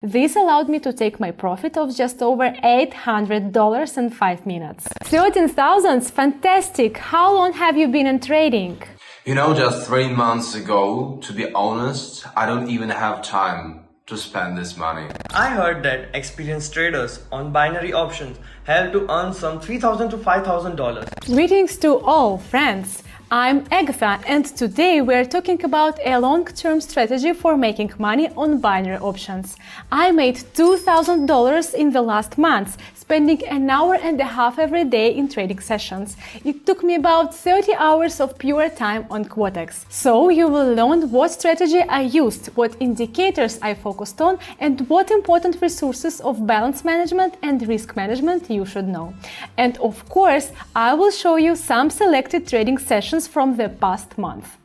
This allowed me to take my profit of just over $800 in 5 minutes. 13,000, fantastic! How long have you been in trading? Just 3 months ago, to be honest, I don't even have time to spend this money. I heard that experienced traders on binary options have to earn some $3,000 to $5,000. Greetings to all, friends! I'm Agatha, and today we're talking about a long-term strategy for making money on binary options. I made $2,000 in the last month, spending an hour and a half every day in trading sessions. It took me about 30 hours of pure time on Quotex. So you will learn what strategy I used, what indicators I focused on, and what important resources of balance management and risk management you should know. And of course, I will show you some selected trading sessions from the past month.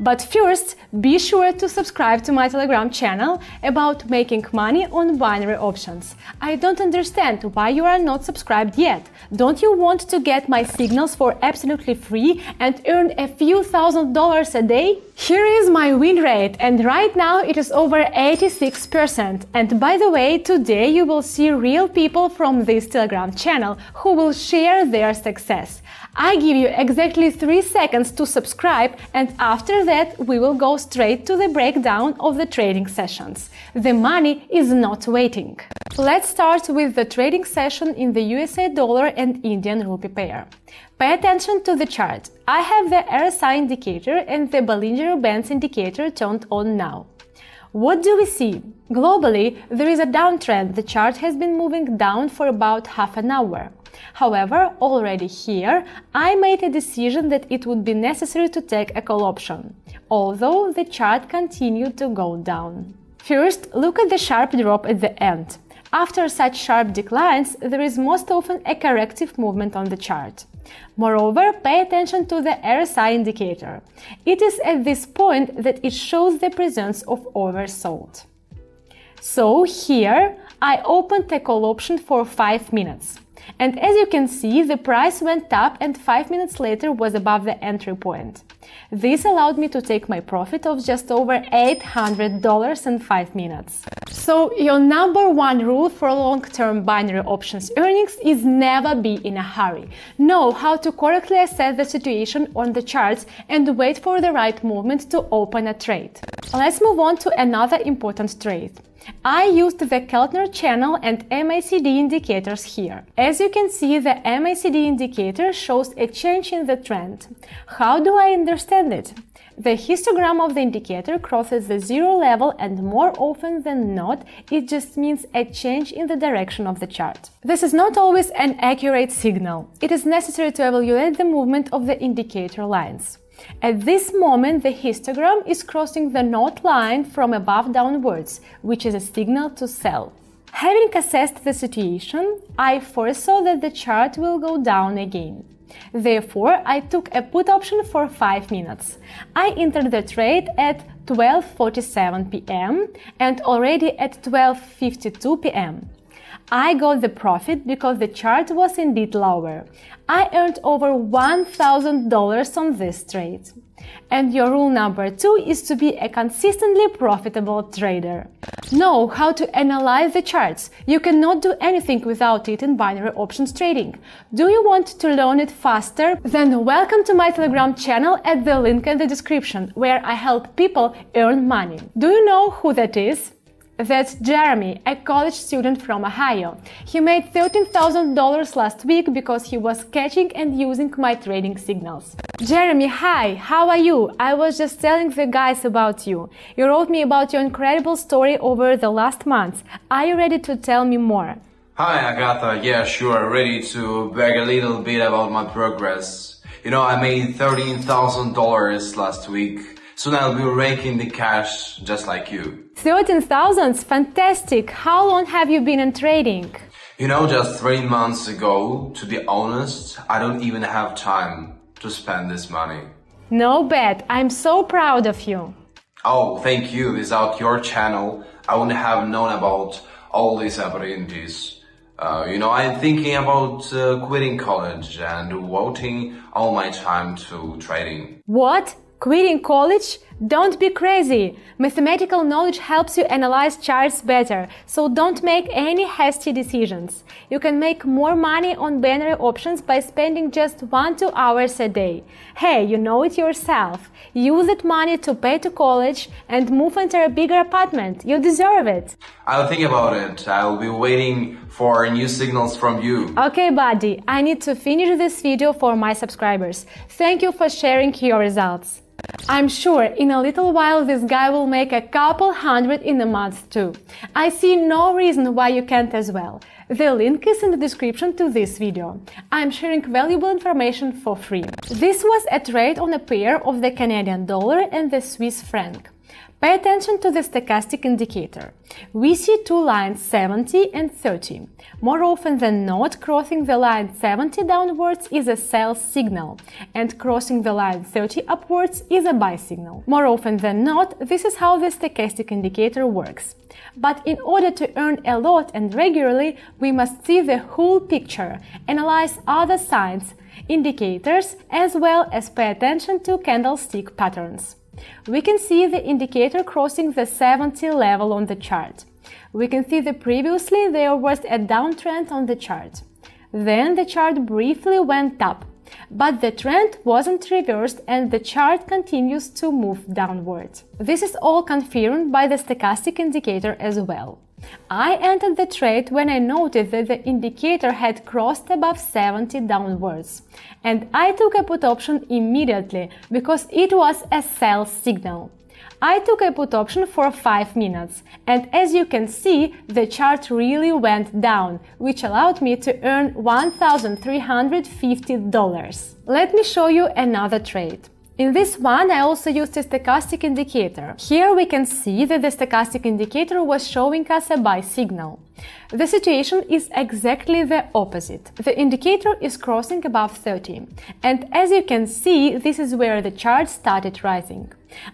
But first, be sure to subscribe to my Telegram channel about making money on binary options. I don't understand why you are not subscribed yet. Don't you want to get my signals for absolutely free and earn a few $1,000s a day? Here is my win rate, and right now it is over 86%. And by the way, today you will see real people from this Telegram channel who will share their success. I give you exactly 3 seconds to subscribe, and after that we will go straight to the breakdown of the trading sessions. The money is not waiting. Let's start with the trading session in the USA dollar and Indian rupee pair. Pay attention to the chart. I have the RSI indicator and the Bollinger Bands indicator turned on now. What do we see? Globally, there is a downtrend. The chart has been moving down for about half an hour. However, already here, I made a decision that it would be necessary to take a call option, although the chart continued to go down. First, look at the sharp drop at the end. After such sharp declines, there is most often a corrective movement on the chart. Moreover, pay attention to the RSI indicator. It is at this point that it shows the presence of oversold. So here, I opened a call option for 5 minutes. And as you can see, the price went up and 5 minutes later was above the entry point. This allowed me to take my profit of just over $800 in 5 minutes. So your number one rule for long-term binary options earnings is never be in a hurry. Know how to correctly assess the situation on the charts and wait for the right movement to open a trade. Let's move on to another important trade. I used the Keltner channel and MACD indicators here. As you can see, the MACD indicator shows a change in the trend. How do I understand it? The histogram of the indicator crosses the zero level, and more often than not, it just means a change in the direction of the chart. This is not always an accurate signal. It is necessary to evaluate the movement of the indicator lines. At this moment, the histogram is crossing the north line from above downwards, which is a signal to sell. Having assessed the situation, I foresaw that the chart will go down again. Therefore, I took a put option for 5 minutes. I entered the trade at 12:47 p.m. and already at 12:52 p.m. I got the profit because the chart was indeed lower. I earned over $1,000 on this trade. And your rule number 2 is to be a consistently profitable trader. Know how to analyze the charts. You cannot do anything without it in binary options trading. Do you want to learn it faster? Then welcome to my Telegram channel at the link in the description, where I help people earn money. Do you know who that is? That's Jeremy, a college student from Ohio. He made $13,000 last week because he was catching and using my trading signals. Jeremy, hi, how are you? I was just telling the guys about you. You wrote me about your incredible story over the last month. Are you ready to tell me more? Hi Agatha, yeah sure, ready to brag a little bit about my progress. I made $13,000 last week. Soon I'll be raking the cash just like you. 13,000, fantastic! How long have you been in trading? Just 3 months ago, to be honest, I don't even have time to spend this money. No bad, I'm so proud of you. Oh, thank you. Without your channel, I wouldn't have known about all these opportunities. I'm thinking about quitting college and devoting all my time to trading. What? Quitting college? Don't be crazy! Mathematical knowledge helps you analyze charts better, so don't make any hasty decisions. You can make more money on binary options by spending just 1-2 hours a day. Hey, you know it yourself. Use that money to pay to college and move into a bigger apartment. You deserve it. I'll think about it. I'll be waiting for new signals from you. Okay, buddy, I need to finish this video for my subscribers. Thank you for sharing your results. I'm sure in a little while this guy will make a couple hundred in a month too. I see no reason why you can't as well. The link is in the description to this video. I'm sharing valuable information for free. This was a trade on a pair of the Canadian dollar and the Swiss franc. Pay attention to the stochastic indicator. We see two lines 70 and 30. More often than not, crossing the line 70 downwards is a sell signal, and crossing the line 30 upwards is a buy signal. More often than not, this is how the stochastic indicator works. But in order to earn a lot and regularly, we must see the whole picture, analyze other signs, indicators, as well as pay attention to candlestick patterns. We can see the indicator crossing the 70 level on the chart. We can see that previously there was a downtrend on the chart. Then the chart briefly went up, but the trend wasn't reversed and the chart continues to move downward. This is all confirmed by the stochastic indicator as well. I entered the trade when I noticed that the indicator had crossed above 70 downwards, and I took a put option immediately because it was a sell signal. I took a put option for 5 minutes, and as you can see, the chart really went down, which allowed me to earn $1,350. Let me show you another trade. In this one, I also used a stochastic indicator. Here we can see that the stochastic indicator was showing us a buy signal. The situation is exactly the opposite. The indicator is crossing above 30, and as you can see, this is where the chart started rising.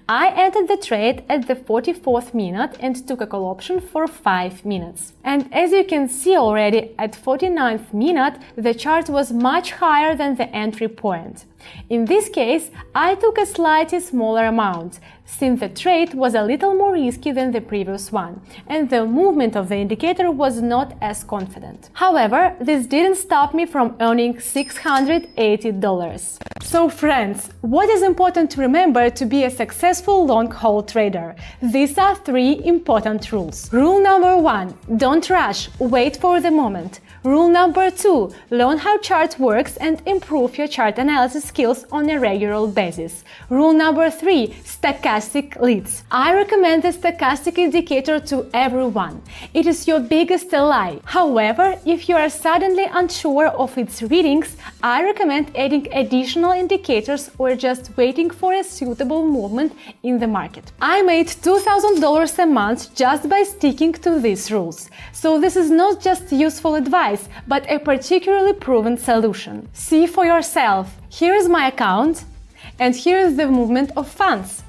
I entered the trade at the 44th minute and took a call option for 5 minutes. And as you can see already, at 49th minute, the chart was much higher than the entry point. In this case, I took a slightly smaller amount, since the trade was a little more risky than the previous one, and the movement of the indicator was not as confident. However, this didn't stop me from earning $680. So friends, what is important to remember to be a successful long-haul trader? These are 3 important rules. Rule number 1, don't rush, wait for the moment. Rule number 2, learn how chart works and improve your chart analysis skills on a regular basis. Rule number 3, stochastic leads. I recommend the stochastic indicator to everyone. It is your biggest ally. However, if you are suddenly unsure of its readings, I recommend adding additional indicators or just waiting for a suitable movement in the market. I made $2,000 a month just by sticking to these rules. So this is not just useful advice, but a particularly proven solution. See for yourself. Here is my account, and here is the movement of funds.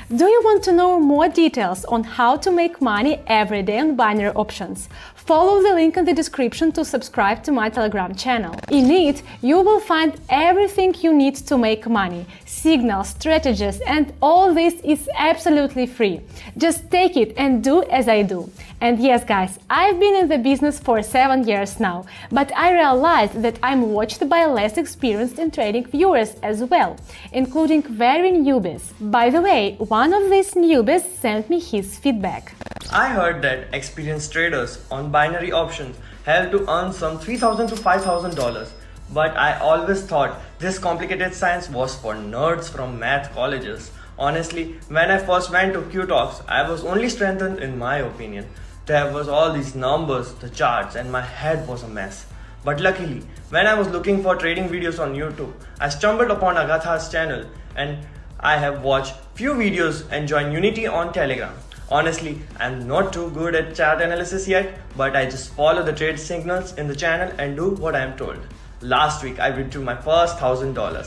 Do you want to know more details on how to make money every day on binary options? Follow the link in the description to subscribe to my Telegram channel. In it, you will find everything you need to make money, signals, strategies, and all this is absolutely free. Just take it and do as I do. And yes, guys, I've been in the business for 7 years now, but I realized that I'm watched by less experienced in trading viewers as well, including very newbies. By the way, one of these newbies sent me his feedback. I heard that experienced traders on binary options help to earn some $3,000 to $5,000, but I always thought this complicated science was for nerds from math colleges. Honestly, when I first went to Quotex, I was only strengthened in my opinion. There was all these numbers, the charts, and my head was a mess. But luckily, when I was looking for trading videos on YouTube, I stumbled upon Agatha's channel and I have watched few videos and joined Unity on Telegram. Honestly, I'm not too good at chart analysis yet, but I just follow the trade signals in the channel and do what I am told. Last week, I withdrew my first $1,000.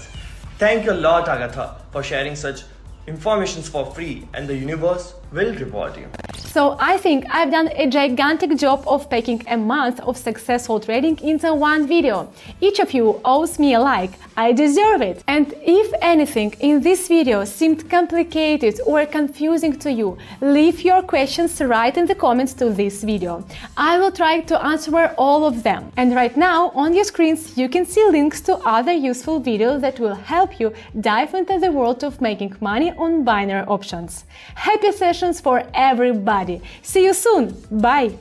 Thank you a lot, Agatha, for sharing such information for free, and the universe will reward you. So I think I've done a gigantic job of packing a month of successful trading into one video. Each of you owes me a like. I deserve it. And if anything in this video seemed complicated or confusing to you, leave your questions right in the comments to this video. I will try to answer all of them. And right now on your screens you can see links to other useful videos that will help you dive into the world of making money on binary options. Happy sessions for everybody! See you soon! Bye!